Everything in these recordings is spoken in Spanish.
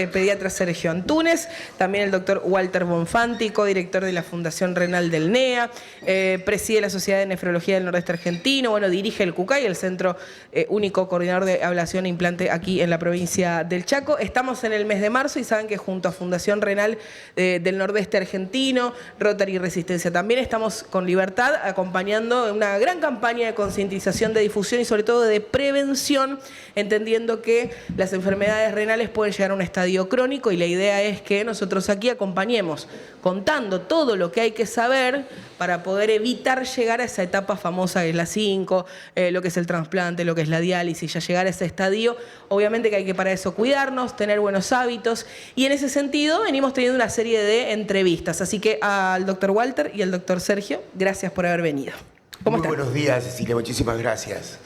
pediatra Sergio Antúnez, también el doctor Walter Bonfanti, codirector de la Fundación Renal del NEA, preside la Sociedad de Nefrología del Nordeste Argentino, bueno, dirige el CUCAI, el Centro Único Coordinador de Ablación e Implante aquí en la provincia del Chaco. Estamos en el mes de marzo y saben que junto a Fundación Renal del Nordeste Argentino, Rotary Resistencia también, estamos con Libertad acompañando una gran campaña de concientización, de difusión y sobre todo de prevención, entendiendo que las enfermedades renales pueden llegar a un estadio crónico y la idea es que nosotros aquí acompañemos contando todo lo que hay que saber para poder evitar llegar a esa etapa famosa que es la 5, lo que es el trasplante, lo que es la diálisis, ya llegar a ese estadio. Obviamente que hay que para eso cuidarnos, tener buenos hábitos y en ese sentido venimos teniendo una serie de entrevistas. Así que al doctor Walter y al doctor Sergio, gracias por haber venido. ¿Cómo están? Muy buenos días, Cecilia, muchísimas gracias.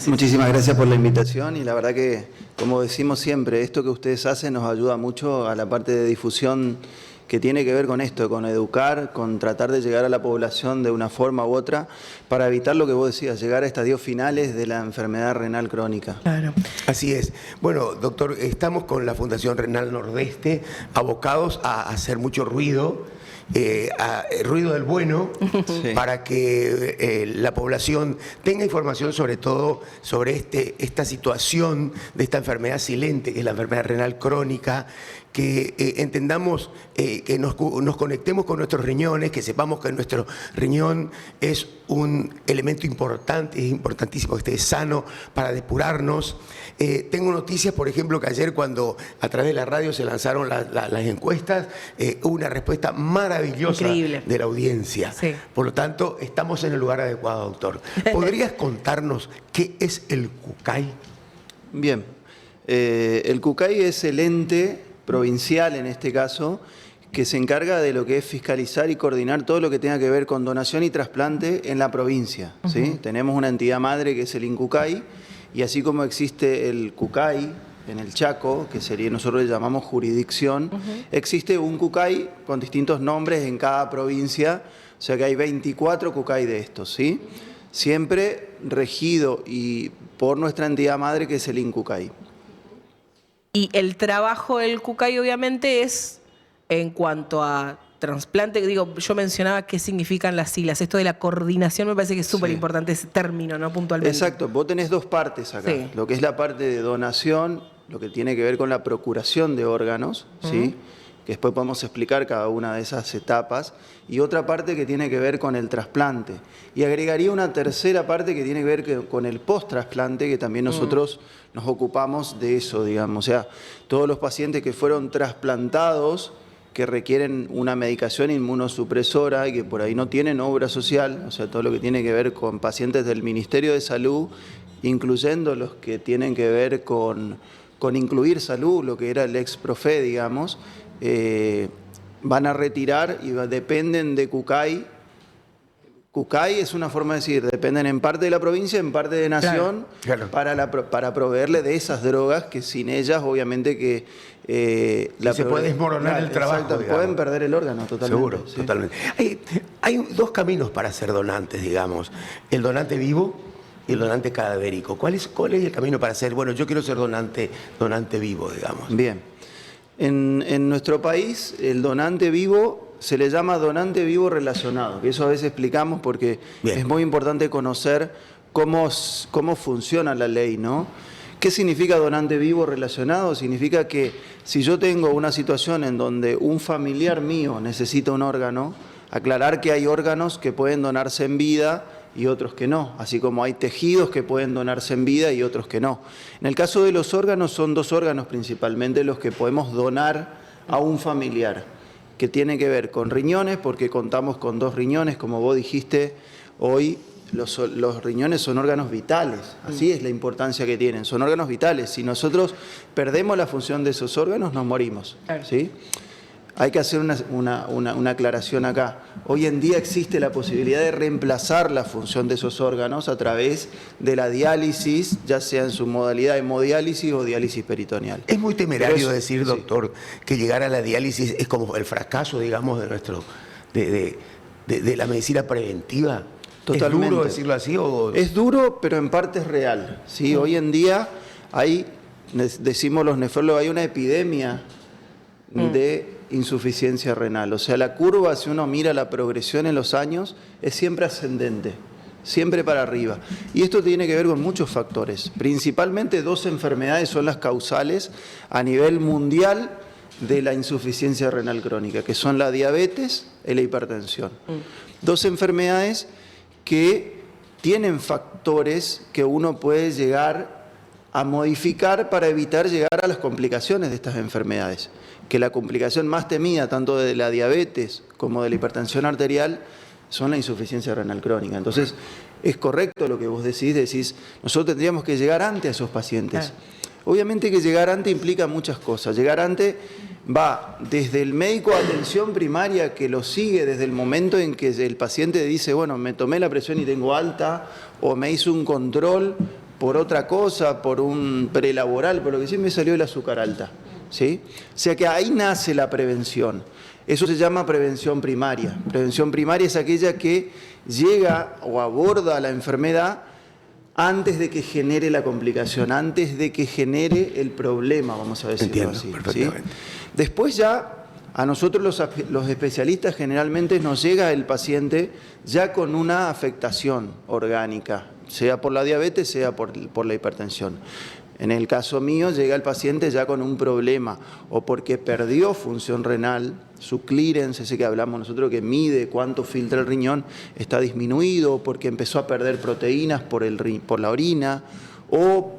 Muchísimas gracias por la invitación y la verdad que, como decimos siempre, esto que ustedes hacen nos ayuda mucho a la parte de difusión que tiene que ver con esto, con educar, con tratar de llegar a la población de una forma u otra para evitar lo que vos decías, llegar a estadios finales de la enfermedad renal crónica. Claro. Así es. Bueno, doctor, estamos con la Fundación Renal Nordeste abocados a hacer mucho ruido, ruido del bueno, sí, para que la población tenga información sobre todo sobre esta situación de esta enfermedad silente, que es la enfermedad renal crónica, que entendamos, que nos conectemos con nuestros riñones, que sepamos que nuestro riñón es un elemento importante, es importantísimo que esté sano para depurarnos. Tengo noticias, por ejemplo, que ayer cuando a través de la radio se lanzaron las encuestas, hubo una respuesta maravillosa de la audiencia. Sí. Por lo tanto, estamos en el lugar adecuado, doctor. ¿Podrías contarnos qué es el CUCAI? Bien, el CUCAI es el ente provincial, en este caso, que se encarga de lo que es fiscalizar y coordinar todo lo que tenga que ver con donación y trasplante en la provincia. ¿Sí? Tenemos una entidad madre que es el INCUCAI, y así como existe el CUCAI en el Chaco, que sería, nosotros le llamamos jurisdicción, existe un CUCAI con distintos nombres en cada provincia, o sea que hay 24 CUCAI de estos, ¿sí? Siempre regido y por nuestra entidad madre, que es el INCUCAI. Y el trabajo del CUCAI obviamente es en cuanto a trasplante, digo, yo mencionaba qué significan las siglas, esto de la coordinación me parece que es súper importante ese término, ¿no? Puntualmente. Exacto, vos tenés dos partes acá, sí, lo que es la parte de donación, lo que tiene que ver con la procuración de órganos, ¿sí? Que después podemos explicar cada una de esas etapas, y otra parte que tiene que ver con el trasplante. Y agregaría una tercera parte que tiene que ver con el post-trasplante, que también nosotros nos ocupamos de eso, digamos. O sea, todos los pacientes que fueron trasplantados, que requieren una medicación inmunosupresora y que por ahí no tienen obra social, o sea, todo lo que tiene que ver con pacientes del Ministerio de Salud, incluyendo los que tienen que ver con incluir salud, lo que era el ex-profe, digamos, van a retirar y dependen de CUCAI. CUCAI es una forma de decir, dependen en parte de la provincia, en parte de nación, claro, para proveerle de esas drogas que sin ellas, obviamente que... se puede desmoronar el trabajo. Exacto, pueden perder el órgano totalmente. Seguro, sí, totalmente. Hay dos caminos para ser donantes, digamos. El donante vivo y el donante cadavérico. ¿Cuál es el camino para ser? Bueno, yo quiero ser donante vivo, digamos. Bien. En nuestro país, el donante vivo se le llama donante vivo relacionado, que eso a veces explicamos porque es muy importante conocer cómo funciona la ley, ¿no? ¿Qué significa donante vivo relacionado? Significa que si yo tengo una situación en donde un familiar mío necesita un órgano, aclarar que hay órganos que pueden donarse en vida y otros que no, así como hay tejidos que pueden donarse en vida y otros que no. En el caso de los órganos, son dos órganos principalmente los que podemos donar a un familiar, que tiene que ver con riñones, porque contamos con 2 riñones, como vos dijiste, hoy los riñones son órganos vitales, así es la importancia que tienen, son órganos vitales. Si nosotros perdemos la función de esos órganos, nos morimos, ¿sí? Hay que hacer una aclaración acá. Hoy en día existe la posibilidad de reemplazar la función de esos órganos a través de la diálisis, ya sea en su modalidad de hemodiálisis o diálisis peritoneal. Es muy temerario decir, doctor, que llegar a la diálisis es como el fracaso, digamos, de la medicina preventiva. Totalmente. ¿Es duro decirlo así? Es duro, pero en parte es real, ¿sí? Hoy en día hay, decimos los nefrólogos, hay una epidemia de insuficiencia renal. O sea, la curva, si uno mira la progresión en los años, es siempre ascendente, siempre para arriba. Y esto tiene que ver con muchos factores. Principalmente 2 enfermedades son las causales a nivel mundial de la insuficiencia renal crónica, que son la diabetes y la hipertensión. 2 enfermedades que tienen factores que uno puede llegar a modificar para evitar llegar a las complicaciones de estas enfermedades. Que la complicación más temida, tanto de la diabetes como de la hipertensión arterial, son la insuficiencia renal crónica. Entonces, es correcto lo que vos decís, nosotros tendríamos que llegar antes a esos pacientes. Obviamente que llegar antes implica muchas cosas. Llegar antes va desde el médico de atención primaria que lo sigue desde el momento en que el paciente dice, bueno, me tomé la presión y tengo alta, o me hizo un control por otra cosa, por un prelaboral, por lo que sí me salió el azúcar alta. ¿Sí? O sea que ahí nace la prevención. Eso se llama prevención primaria. Prevención primaria es aquella que llega o aborda la enfermedad antes de que genere la complicación, antes de que genere el problema, vamos a decirlo así. Perfectamente. ¿Sí? Después ya, a nosotros los especialistas generalmente nos llega el paciente ya con una afectación orgánica, sea por la diabetes, sea por la hipertensión. En el caso mío llega el paciente ya con un problema o porque perdió función renal, su clearance, ese que hablamos nosotros que mide cuánto filtra el riñón, está disminuido, o porque empezó a perder proteínas por la orina, o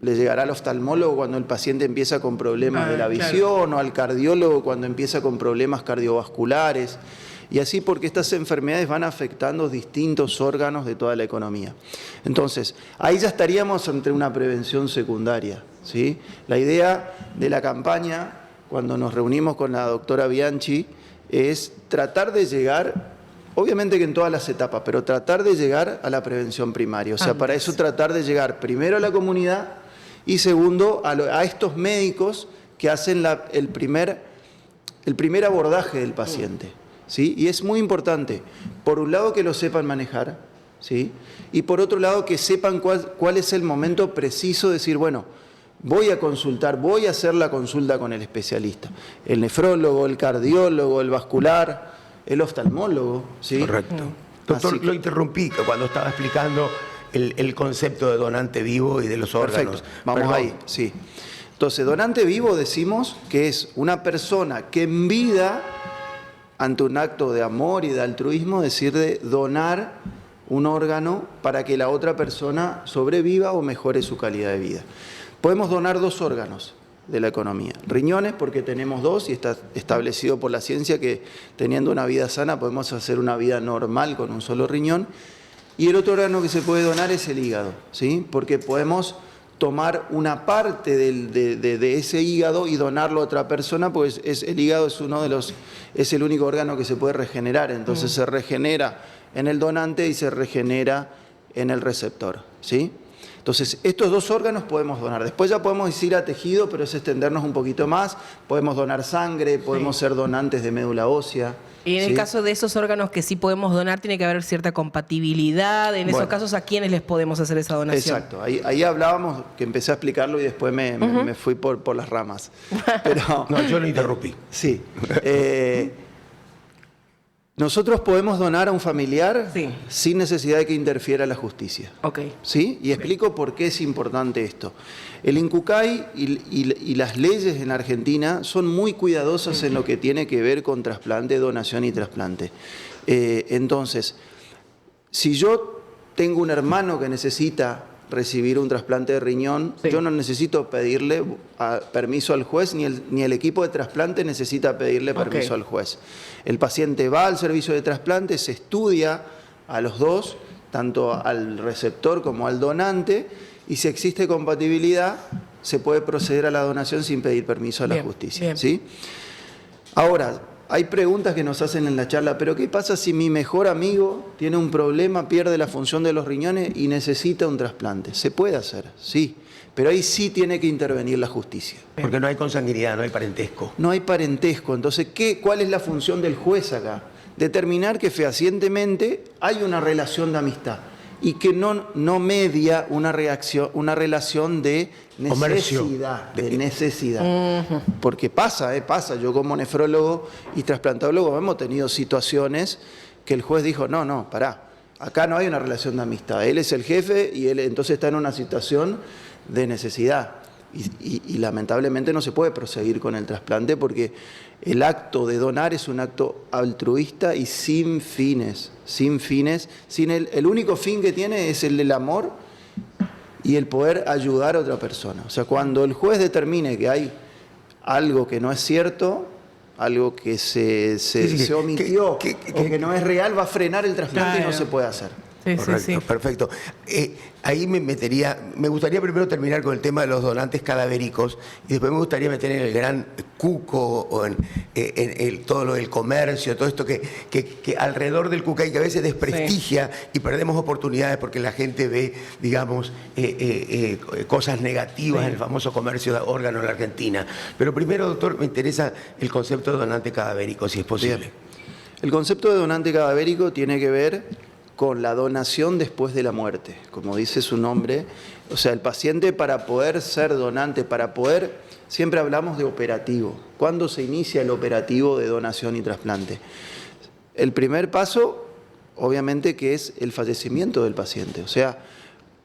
le llegará al oftalmólogo cuando el paciente empieza con problemas de la visión, o al cardiólogo cuando empieza con problemas cardiovasculares. Y así porque estas enfermedades van afectando distintos órganos de toda la economía. Entonces, ahí ya estaríamos ante una prevención secundaria, ¿sí? La idea de la campaña, cuando nos reunimos con la doctora Bianchi, es tratar de llegar, obviamente que en todas las etapas, pero tratar de llegar a la prevención primaria. O sea, para eso tratar de llegar primero a la comunidad y segundo a estos médicos que hacen el primer abordaje del paciente. ¿Sí? Y es muy importante, por un lado que lo sepan manejar, ¿sí? Y por otro lado que sepan cuál es el momento preciso de decir, bueno, voy a consultar, voy a hacer la consulta con el especialista, el nefrólogo, el cardiólogo, el vascular, el oftalmólogo, ¿sí? Correcto. Doctor, lo interrumpí cuando estaba explicando el concepto de donante vivo y de los órganos. Perfecto, vamos ahí, sí. Entonces, donante vivo decimos que es una persona que en vida, ante un acto de amor y de altruismo, decir de donar un órgano para que la otra persona sobreviva o mejore su calidad de vida. Podemos donar 2 órganos de la economía. Riñones, porque tenemos 2 y está establecido por la ciencia que teniendo una vida sana podemos hacer una vida normal con un solo riñón. Y el otro órgano que se puede donar es el hígado, ¿sí? Porque podemos tomar una parte de ese hígado y donarlo a otra persona, pues el hígado es el único órgano que se puede regenerar, entonces se regenera en el donante y se regenera en el receptor, ¿sí? Entonces, estos 2 órganos podemos donar. Después ya podemos ir a tejido, pero es extendernos un poquito más. Podemos donar sangre, podemos ser donantes de médula ósea. Y en el caso de esos órganos que sí podemos donar, tiene que haber cierta compatibilidad. En esos casos, ¿a quiénes les podemos hacer esa donación? Exacto. Ahí hablábamos, que empecé a explicarlo y después me fui por las ramas. Pero, no, yo lo interrumpí. Sí. Nosotros podemos donar a un familiar sin necesidad de que interfiera la justicia. ¿Sí? Y explico por qué es importante esto. El INCUCAI y las leyes en Argentina son muy cuidadosas en lo que tiene que ver con trasplante, donación y trasplante. Entonces, si yo tengo un hermano que necesita recibir un trasplante de riñón, yo no necesito pedirle permiso al juez, ni el equipo de trasplante necesita pedirle permiso al juez. El paciente va al servicio de trasplante, se estudia a los 2, tanto al receptor como al donante, y si existe compatibilidad, se puede proceder a la donación sin pedir permiso a la justicia. ¿Sí? Ahora, hay preguntas que nos hacen en la charla, pero ¿qué pasa si mi mejor amigo tiene un problema, pierde la función de los riñones y necesita un trasplante? Se puede hacer, sí, pero ahí sí tiene que intervenir la justicia. Porque no hay consanguinidad, no hay parentesco. No hay parentesco, entonces, ¿cuál es la función del juez acá? Determinar que fehacientemente hay una relación de amistad, y que no media una relación de necesidad. De necesidad. Porque pasa. Yo como nefrólogo y trasplantólogo hemos tenido situaciones que el juez dijo, no, pará, acá no hay una relación de amistad. Él es el jefe y él entonces está en una situación de necesidad. Y lamentablemente no se puede proseguir con el trasplante porque el acto de donar es un acto altruista y sin fines. El único fin que tiene es el del amor y el poder ayudar a otra persona. O sea, cuando el juez determine que hay algo que no es cierto, algo que se omitió o que no es real, va a frenar el trasplante y no se puede hacer. Correcto, perfecto. Ahí me gustaría primero terminar con el tema de los donantes cadavéricos y después me gustaría meter en el gran cuco o en todo lo del comercio, todo esto que alrededor del cucay que a veces desprestigia y perdemos oportunidades porque la gente ve, digamos, cosas negativas en el famoso comercio de órganos en la Argentina. Pero primero, doctor, me interesa el concepto de donante cadavérico, si es posible. Bien. El concepto de donante cadavérico tiene que ver con la donación después de la muerte, como dice su nombre. O sea, el paciente para poder ser donante, siempre hablamos de operativo. ¿Cuándo se inicia el operativo de donación y trasplante? El primer paso, obviamente, que es el fallecimiento del paciente. O sea,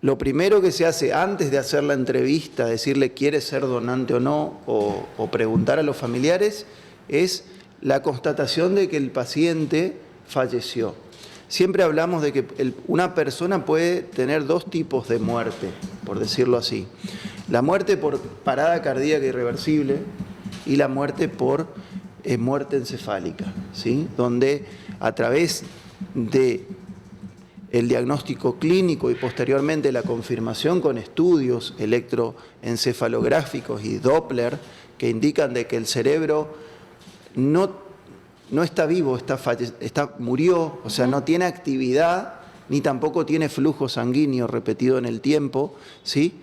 lo primero que se hace antes de hacer la entrevista, decirle quiere ser donante o no, o preguntar a los familiares, es la constatación de que el paciente falleció. Siempre hablamos de que una persona puede tener dos tipos de muerte, por decirlo así. La muerte por parada cardíaca irreversible y la muerte por muerte encefálica, ¿sí? Donde a través de el diagnóstico clínico y posteriormente la confirmación con estudios electroencefalográficos y Doppler que indican de que el cerebro no está vivo, murió, o sea, no tiene actividad ni tampoco tiene flujo sanguíneo repetido en el tiempo, ¿sí?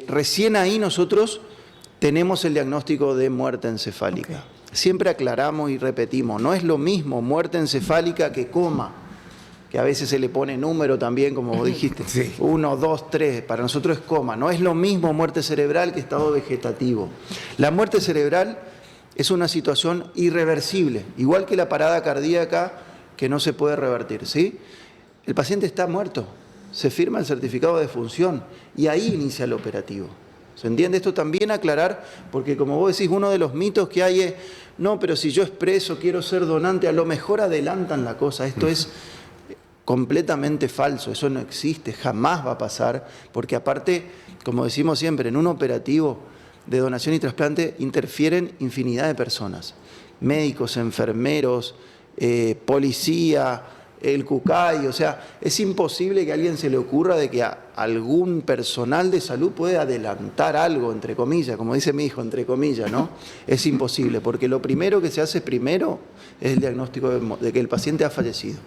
Recién ahí nosotros tenemos el diagnóstico de muerte encefálica. Okay. Siempre aclaramos y repetimos, no es lo mismo muerte encefálica que coma, que a veces se le pone número también, como vos dijiste, sí. 1, 2, 3, para nosotros es coma. No es lo mismo muerte cerebral que estado vegetativo. La muerte cerebral es una situación irreversible, igual que la parada cardíaca que no se puede revertir, ¿sí? El paciente está muerto, se firma el certificado de defunción y ahí inicia el operativo. ¿Se entiende? Esto también aclarar, porque como vos decís, uno de los mitos que hay es, no, pero si yo expreso, quiero ser donante, a lo mejor adelantan la cosa. Esto es completamente falso, eso no existe, jamás va a pasar, porque aparte, como decimos siempre, en un operativo de donación y trasplante interfieren infinidad de personas, médicos, enfermeros, policía, el CUCAI, o sea, es imposible que a alguien se le ocurra de que algún personal de salud puede adelantar algo, entre comillas, como dice mi hijo, entre comillas, ¿no? Es imposible, porque lo primero que se hace primero es el diagnóstico de que el paciente ha fallecido.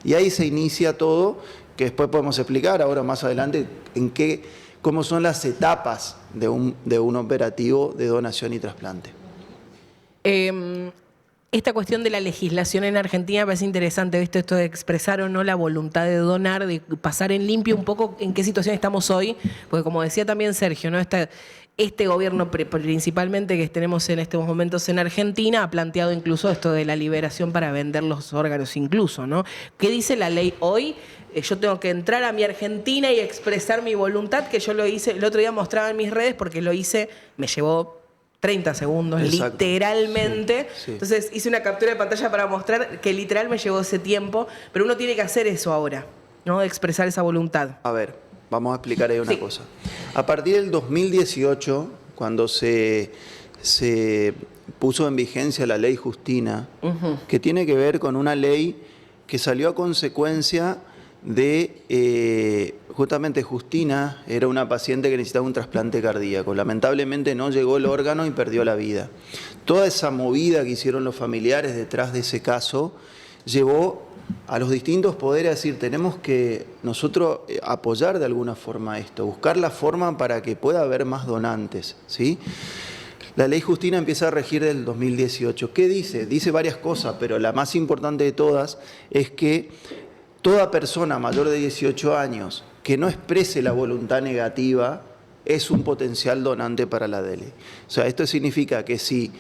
Y ahí se inicia todo, que después podemos explicar ahora más adelante cómo son las etapas de un operativo de donación y trasplante. Esta cuestión de la legislación en Argentina me parece interesante, ¿viste? Esto de expresar o no la voluntad de donar, de pasar en limpio un poco en qué situación estamos hoy, porque como decía también Sergio, ¿no? Este gobierno principalmente que tenemos en estos momentos en Argentina ha planteado incluso esto de la liberación para vender los órganos incluso, ¿no? ¿Qué dice la ley hoy? Yo tengo que entrar a mi Argentina y expresar mi voluntad, que yo lo hice, el otro día mostraba en mis redes porque lo hice, me llevó 30 segundos, exacto, literalmente. Sí, sí. Entonces hice una captura de pantalla para mostrar que literal me llevó ese tiempo, pero uno tiene que hacer eso ahora, ¿no? De expresar esa voluntad. A ver, vamos a explicar ahí una cosa. A partir del 2018, cuando se puso en vigencia la ley Justina, que tiene que ver con una ley que salió a consecuencia de, justamente Justina era una paciente que necesitaba un trasplante cardíaco. Lamentablemente no llegó el órgano y perdió la vida. Toda esa movida que hicieron los familiares detrás de ese caso llevó a los distintos poderes a decir, tenemos que nosotros apoyar de alguna forma esto, buscar la forma para que pueda haber más donantes, ¿sí? La ley Justina empieza a regir del 2018. ¿Qué dice? Dice varias cosas, pero la más importante de todas es que toda persona mayor de 18 años que no exprese la voluntad negativa es un potencial donante para la DELE. O sea, esto significa que si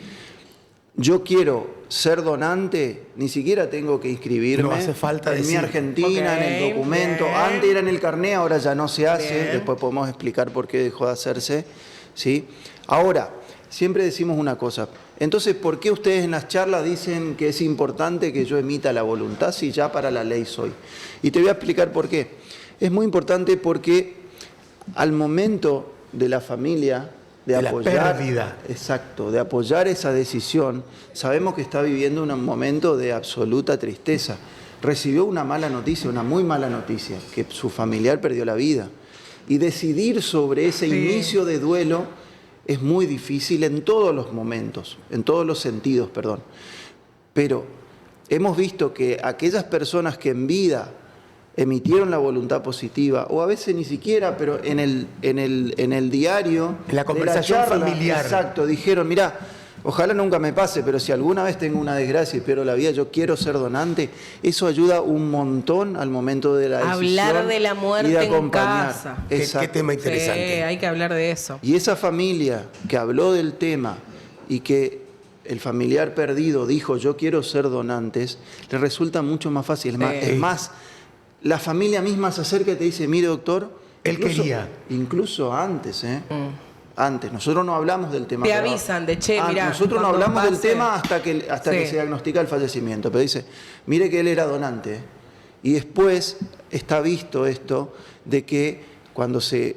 yo quiero ser donante, ni siquiera tengo que inscribirme. No hace falta en mi Argentina, en el documento. Bien. Antes era en el carné, ahora ya no se hace. Bien. Después podemos explicar por qué dejó de hacerse, ¿sí? Ahora, siempre decimos una cosa. Entonces, ¿por qué ustedes en las charlas dicen que es importante que yo emita la voluntad si ya para la ley soy? Y te voy a explicar por qué. Es muy importante porque al momento de la familia de apoyar, la pérdida. exacto, de apoyar esa decisión, sabemos que está viviendo un momento de absoluta tristeza. Recibió una mala noticia, una muy mala noticia, que su familiar perdió la vida. Y decidir sobre ese inicio de duelo es muy difícil en todos los momentos, en todos los sentidos, perdón. Pero hemos visto que aquellas personas que en vida emitieron la voluntad positiva, o a veces ni siquiera, pero en el diario, en la conversación de la charla, familiar. Exacto, dijeron, mirá, ojalá nunca me pase, pero si alguna vez tengo una desgracia y pierdo la vida, yo quiero ser donante. Eso ayuda un montón al momento de la decisión. Hablar de la muerte y de en acompañar. casa. ¿Qué tema interesante? Sí, hay que hablar de eso. Y esa familia que habló del tema y que el familiar perdido dijo, yo quiero ser donantes, le resulta mucho más fácil. Es más, la familia misma se acerca y te dice, mire doctor, él quería. Incluso antes, antes, nosotros no hablamos del tema. Te avisan de, che, mirá. Nosotros no cuando hablamos del pase- tema hasta que se diagnostica el fallecimiento, pero dice, mire que él era donante. Y después está visto esto de que cuando se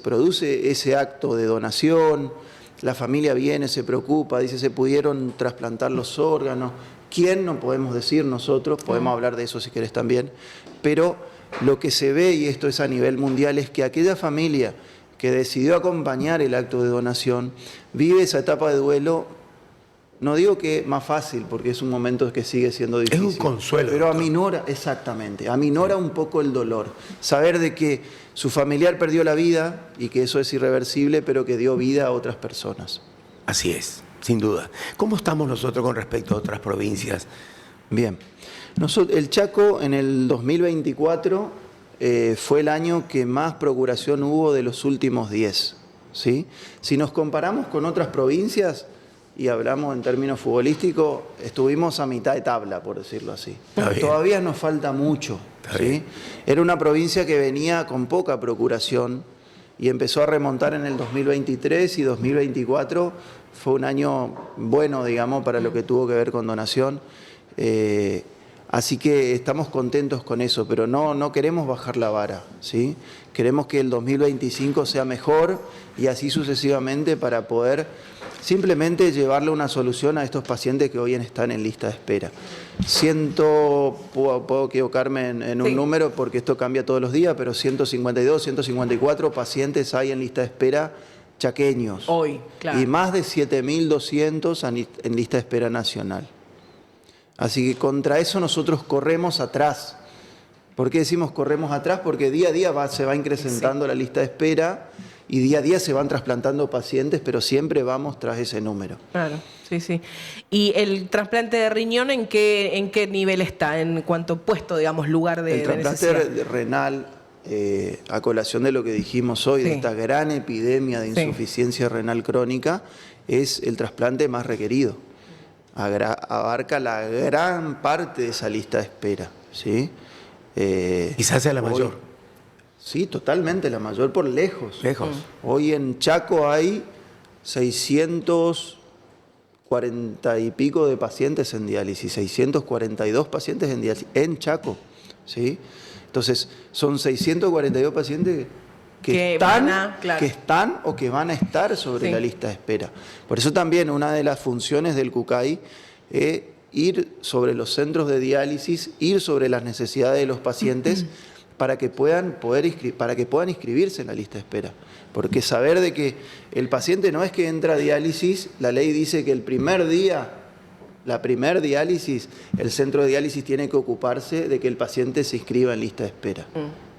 produce ese acto de donación, la familia viene, se preocupa, dice, se pudieron trasplantar los órganos. ¿Quién? No podemos decir nosotros, podemos hablar de eso si querés también, pero lo que se ve, y esto es a nivel mundial, es que aquella familia que decidió acompañar el acto de donación vive esa etapa de duelo, no digo que más fácil, porque es un momento que sigue siendo difícil. Es un consuelo. Pero doctor. aminora, exactamente, aminora un poco el dolor. Saber de que su familiar perdió la vida y que eso es irreversible, pero que dio vida a otras personas. Así es, sin duda. ¿Cómo estamos nosotros con respecto a otras provincias? Bien. El Chaco en el 2024 fue el año que más procuración hubo de los últimos 10. ¿Sí? Si nos comparamos con otras provincias y hablamos en términos futbolísticos, estuvimos a mitad de tabla, por decirlo así. Todavía nos falta mucho. ¿Sí? Era una provincia que venía con poca procuración y empezó a remontar en el 2023 y 2024 fue un año bueno, digamos, para lo que tuvo que ver con donación. Así que estamos contentos con eso, pero no queremos bajar la vara, ¿sí? Queremos que el 2025 sea mejor y así sucesivamente para poder simplemente llevarle una solución a estos pacientes que hoy están en lista de espera. Puedo equivocarme en un número porque esto cambia todos los días, pero 152, 154 pacientes hay en lista de espera chaqueños. Hoy, claro. Y más de 7.200 en lista de espera nacional. Así que contra eso nosotros corremos atrás. ¿Por qué decimos corremos atrás? Porque día a día se va incrementando la lista de espera y día a día se van trasplantando pacientes, pero siempre vamos tras ese número. Claro, sí, sí. ¿Y el trasplante de riñón en qué nivel está? En cuanto puesto, digamos, lugar de trasplante necesidad. renal, a colación de lo que dijimos hoy, de esta gran epidemia de insuficiencia renal crónica, es el trasplante más requerido. Abarca la gran parte de esa lista de espera, ¿sí? Quizás sea la mayor. Sí, totalmente, la mayor por lejos. Lejos. Hoy en Chaco hay 640 y pico de pacientes en diálisis, 642 pacientes en diálisis, en Chaco, ¿sí? Entonces, son 642 pacientes que están o que van a estar sobre la lista de espera. Por eso también una de las funciones del CUCAI es ir sobre los centros de diálisis, ir sobre las necesidades de los pacientes para que puedan inscribirse en la lista de espera. Porque saber de que el paciente no es que entra a diálisis, la ley dice que el primer día, la primer diálisis, el centro de diálisis tiene que ocuparse de que el paciente se inscriba en lista de espera.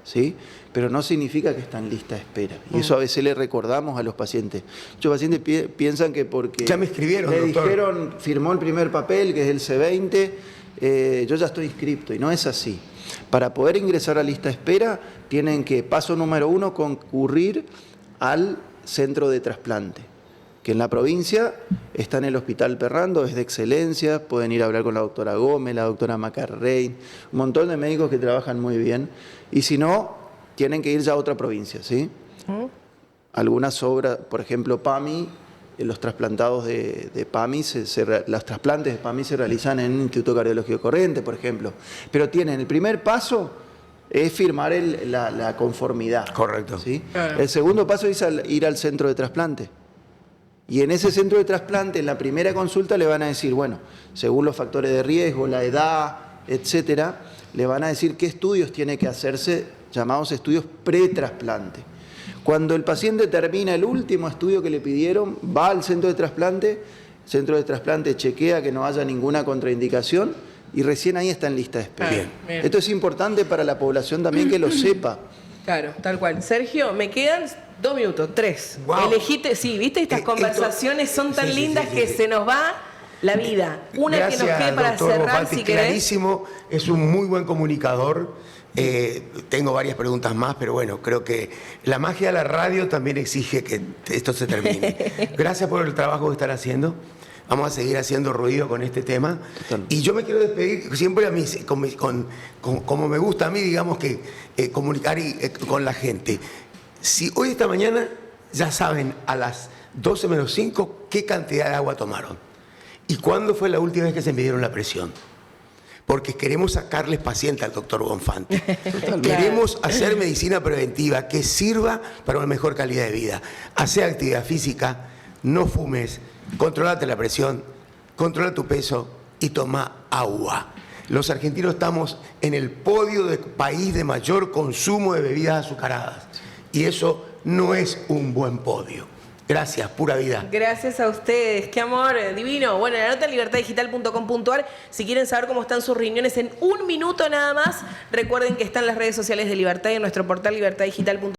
¿Sí? Pero no significa que está en lista de espera. Y eso a veces le recordamos a los pacientes. Muchos pacientes piensan que porque ya me inscribieron, le doctor. dijeron, firmó el primer papel, que es el C20, yo ya estoy inscripto, y no es así. Para poder ingresar a lista de espera, tienen que, paso número 1, concurrir al centro de trasplante, que en la provincia está en el Hospital Perrando, es de excelencia, pueden ir a hablar con la doctora Gómez, la doctora Macarrey, un montón de médicos que trabajan muy bien, y si no, tienen que ir ya a otra provincia, ¿sí? Algunas obras, por ejemplo, PAMI, los trasplantados de PAMI, los trasplantes de PAMI se realizan en el Instituto Cardiológico Corrientes, por ejemplo, pero tienen el primer paso es firmar la conformidad. Correcto. ¿Sí? El segundo paso es ir al centro de trasplante. Y en ese centro de trasplante, en la primera consulta, le van a decir, bueno, según los factores de riesgo, la edad, etcétera, le van a decir qué estudios tiene que hacerse, llamados estudios pretrasplante. Cuando el paciente termina el último estudio que le pidieron, va al centro de trasplante, el centro de trasplante chequea que no haya ninguna contraindicación y recién ahí está en lista de espera. Bien. Esto es importante para la población también que lo sepa. Claro, tal cual. Sergio, me quedan 2 minutos, 3. Wow. Elegiste, sí, viste, estas conversaciones son tan lindas que se nos va la vida. Una Gracias, que nos quede para doctor cerrar, Bonfanti, si querés. clarísimo, es un muy buen comunicador. Tengo varias preguntas más, pero bueno, creo que la magia de la radio también exige que esto se termine. Gracias por el trabajo que están haciendo. Vamos a seguir haciendo ruido con este tema. Totalmente. Y yo me quiero despedir siempre a mí, como me gusta a mí, digamos que comunicar con la gente. Si hoy, esta mañana, ya saben a las 12 menos 5 qué cantidad de agua tomaron. ¿Y cuándo fue la última vez que se midieron la presión? Porque queremos sacarles paciente al doctor Bonfanti. Queremos hacer medicina preventiva que sirva para una mejor calidad de vida. Hacer actividad física, no fumes, controlate la presión, controla tu peso y toma agua. Los argentinos estamos en el podio del país de mayor consumo de bebidas azucaradas. Y eso no es un buen podio. Gracias, pura vida. Gracias a ustedes, qué amor, divino. Bueno, la nota en libertaddigital.com.ar. Si quieren saber cómo están sus riñones en 1 minuto nada más, recuerden que están las redes sociales de Libertad y en nuestro portal libertaddigital.com.